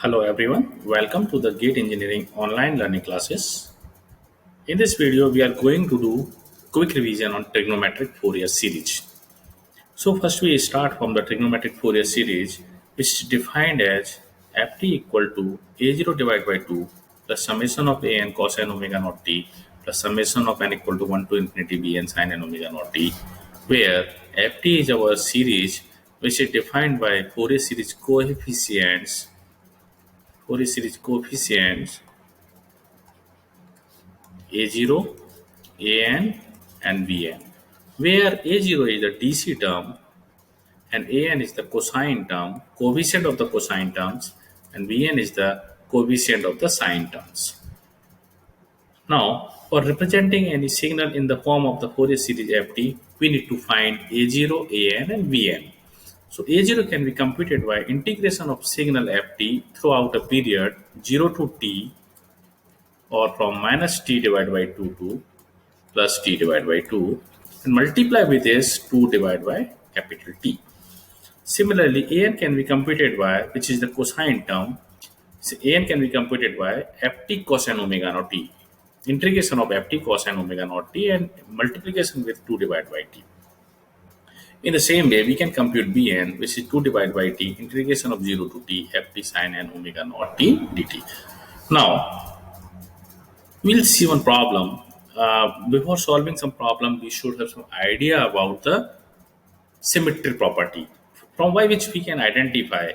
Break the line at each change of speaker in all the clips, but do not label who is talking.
Hello everyone, welcome to the Gate Engineering online learning classes. In this video, we are going to do quick revision on trigonometric Fourier series. So first we start from the trigonometric Fourier series, which is defined as ft equal to a0 divided by 2 plus summation of a n cos n omega naught t plus summation of n equal to 1 to infinity bn sin n omega naught t, where ft is our series which is defined by Fourier series coefficients a0, an, and bn, where a0 is the DC term and an is the cosine term, coefficient of the cosine terms, and bn is the coefficient of the sine terms. Now, for representing any signal in the form of the Fourier series ft, we need to find a0, an, and bn. So a0 can be computed by integration of signal ft throughout a period 0 to t, or from minus t divided by 2 to plus t divided by 2, and multiply with this 2 divided by capital T. Similarly, an can be computed by, which is the cosine term, so an can be computed by ft cosine omega naught t, integration of ft cosine omega naught t and multiplication with 2 divided by t. In the same way, we can compute bn, which is 2 divided by t, integration of 0 to t, ft sine n omega naught t dt. Now, we'll see one problem. Before solving some problem, we should have some idea about the symmetry property, from by which we can identify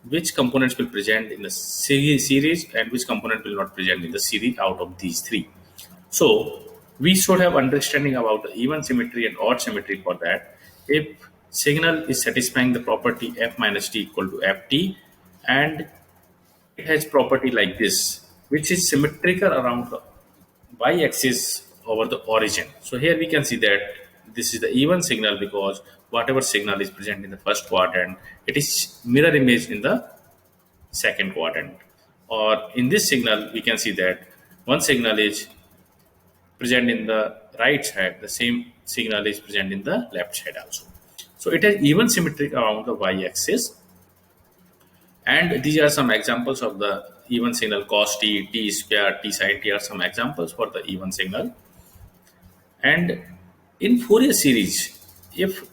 which components will present in the series and which component will not present in the series out of these three. So we should have understanding about the even symmetry and odd symmetry for that. If signal is satisfying the property f minus t equal to ft, and it has property like this, which is symmetrical around the y-axis over the origin. So here we can see that this is the even signal because whatever signal is present in the first quadrant, it is mirror image in the second quadrant. Or in this signal, we can see that one signal is present in the right side, the same signal is present in the left side also. So it has even symmetric around the y-axis, and these are some examples of the even signal cos t, t square, t sine t are some examples for the even signal. And in Fourier series, if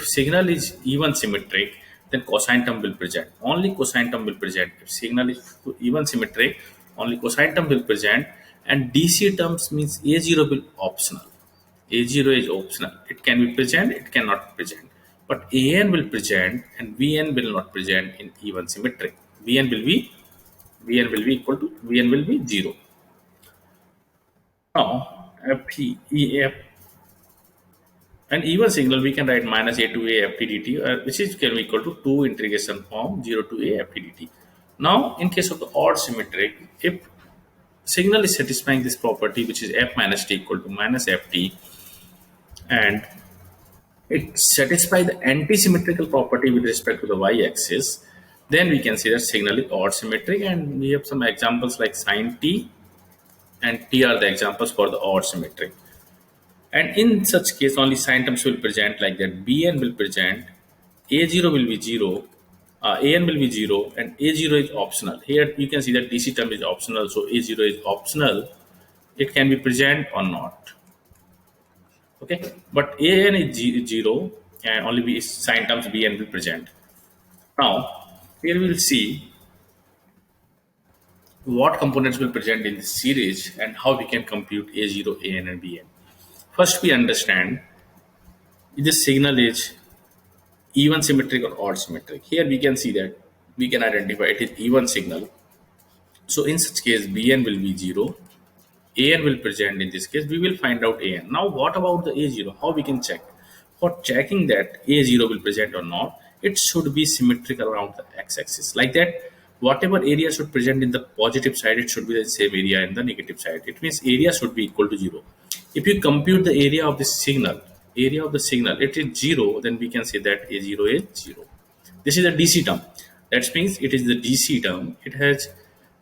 signal is even symmetric, then cosine term will present. Only cosine term will present. If signal is even symmetric, only cosine term will present. And DC terms means A0 will optional. A0 is optional. It can be present, it cannot present. But AN will present and VN will not present in even symmetric. VN will be equal to VN will be 0. Now, FEF and even signal we can write minus a to a ft dt, which is can be equal to 2 integration from 0 to a ft dt. Now, in case of the odd symmetric, if signal is satisfying this property, which is f minus t equal to minus ft, and it satisfies the anti-symmetrical property with respect to the y-axis, then we can say that signal is odd symmetric, and we have some examples like sine t and t are the examples for the odd symmetric. And in such case, only sine terms will present like that. Bn will present, a0 will be 0, an will be 0, and a0 is optional. Here you can see that DC term is optional, so a0 is optional. It can be present or not. Okay, but an is 0 and only be sine terms bn will present. Now, here we will see what components will present in this series and how we can compute a0, an, and bn. First, we understand this signal is even symmetric or odd symmetric. Here we can see that we can identify it is even signal. So in such case, bn will be 0, an will present. In this case, we will find out an. Now, what about the a0? How we can check? For checking that a0 will present or not, it should be symmetrical around the x-axis. Like that, whatever area should present in the positive side, it should be the same area in the negative side. It means area should be equal to 0. If you compute the area of the signal, it is 0, then we can say that a0 is 0. This is a DC term. That means it is the DC term. It has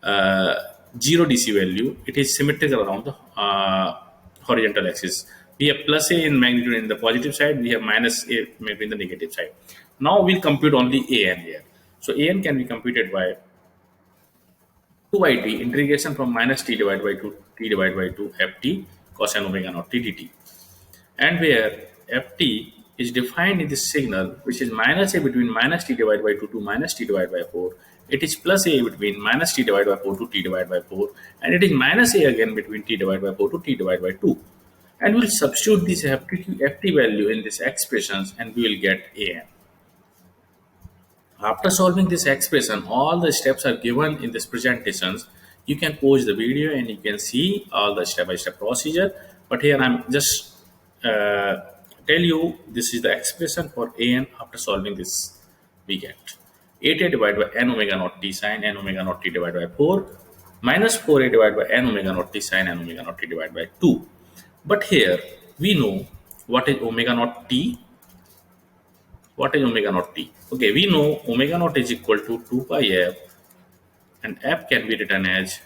0 DC value. It is symmetrical around the horizontal axis. We have plus a in magnitude in the positive side. We have minus a maybe in the negative side. Now we'll compute only an here. So an can be computed by 2 by t integration from minus t divided by 2 t divided by 2 ft cos n omega naught t dt, and where ft is defined in this signal, which is minus a between minus t divided by 2 to minus t divided by 4. It is plus a between minus t divided by 4 to t divided by 4, and it is minus a again between t divided by 4 to t divided by 2. And we'll substitute this ft value in this expressions, and we will get an. After solving this expression, all the steps are given in this presentations. You can pause the video and you can see all the step-by-step procedure. But here I'm just tell you this is the expression for an. After solving this, we get 8a divided by n omega naught t sine n omega naught t divided by 4 minus 4a divided by n omega naught t sine n omega naught t divided by 2. But here we know what is omega naught t. What is omega naught t? Okay, we know omega naught is equal to 2 pi f, and f can be written as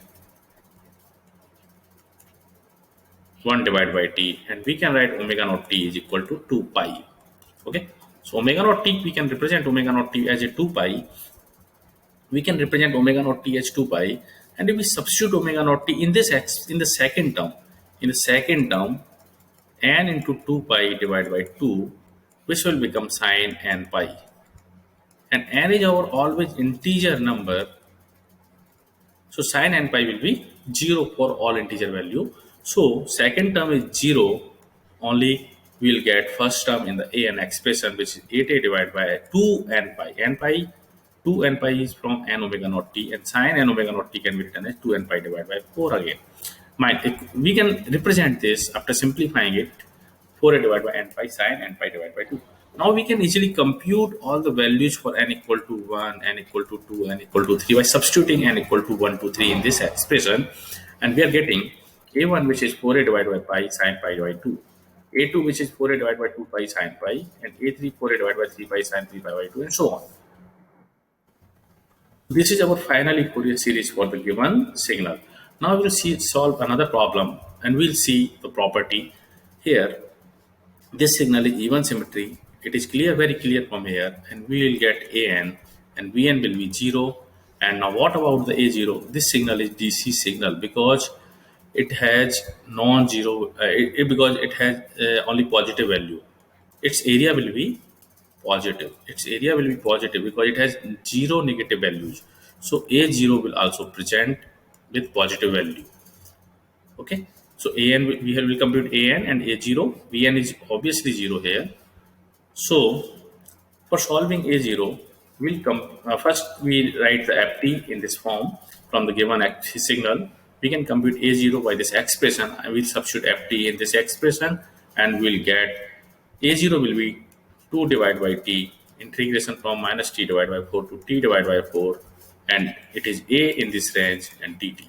1 divided by t, and we can write omega naught t is equal to 2 pi. Okay, so omega naught t, we can represent omega naught t as a 2 pi. We can represent omega naught t as 2 pi, and if we substitute omega naught t in this in the second term, n into 2 pi divided by 2, which will become sine n pi. And n is our always integer number, so sine n pi will be 0 for all integer value. So second term is 0, only we will get first term in the an expression, which is 8a divided by 2 n pi. 2 n pi is from n omega naught t, and sine n omega naught t can be written as 2 n pi divided by 4 again. We can represent this after simplifying it, 4a divided by n pi sine n pi divided by 2. Now we can easily compute all the values for n equal to 1, n equal to 2, n equal to 3 by substituting n equal to 1, 2, 3 in this expression, and we are getting a1, which is 4a divided by pi sine pi divided by 2, a2, which is 4a divided by 2 pi sine pi, and a3, 4a divided by 3 pi sine 3 pi by 2, and so on. This is our finally Fourier series for the given signal. Now we'll solve another problem, and we'll see the property here. This signal is even symmetry. It is clear, very clear from here, and we will get an, and Vn will be 0. And now what about the A0? This signal is DC signal because it has non-zero, because it has only positive value. Its area will be positive. Its area will be positive because it has 0 negative values. So A0 will also present with positive value. Okay, so an, we will compute an and A0. Vn is obviously 0 here. So for solving A0, we'll first we write the ft in this form from the given signal. We can compute A0 by this expression. I will substitute ft in this expression, and we'll get A0 will be 2 divided by t integration from minus t divided by 4 to t divided by 4, and it is a in this range and dt.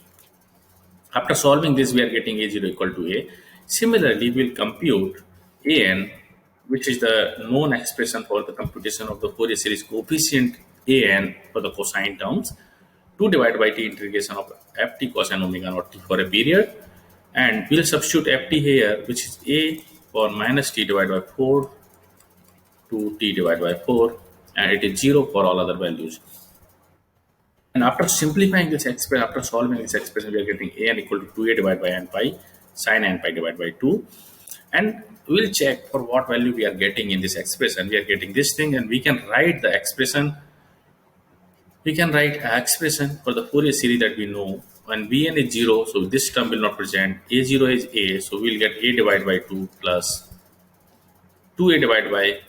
After solving this, we are getting A0 equal to a. Similarly, we'll compute an, which is the known expression for the computation of the Fourier series coefficient an for the cosine terms, 2 divided by t integration of ft cos n omega naught t for a period, and we'll substitute ft here, which is a for minus t divided by 4 to t divided by 4, and it is 0 for all other values. And after simplifying this expression, after solving this expression, we are getting an equal to 2a divided by n pi sine n pi divided by 2. And we'll check for what value we are getting in this expression. We are getting this thing, and we can write the expression. We can write an expression for the Fourier series that we know. When Vn is 0, so this term will not present. A0 is a, so we'll get a divided by 2 plus 2a divided by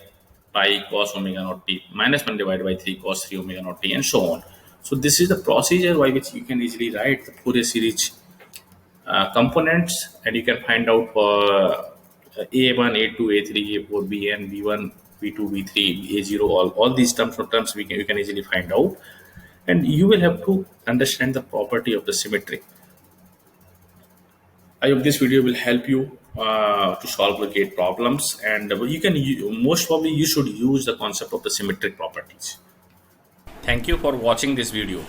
pi cos omega naught t minus 1 divided by 3 cos 3 omega naught t, and so on. So this is the procedure by which you can easily write the Fourier series components, and you can find out for A1, A2, A3, A4, Bn, V1, V2, V3, A0, all these terms you can easily find out. And you will have to understand the property of the symmetry. I hope this video will help you to solve the gate problems, and you can most probably you should use the concept of the symmetric properties. Thank you for watching this video.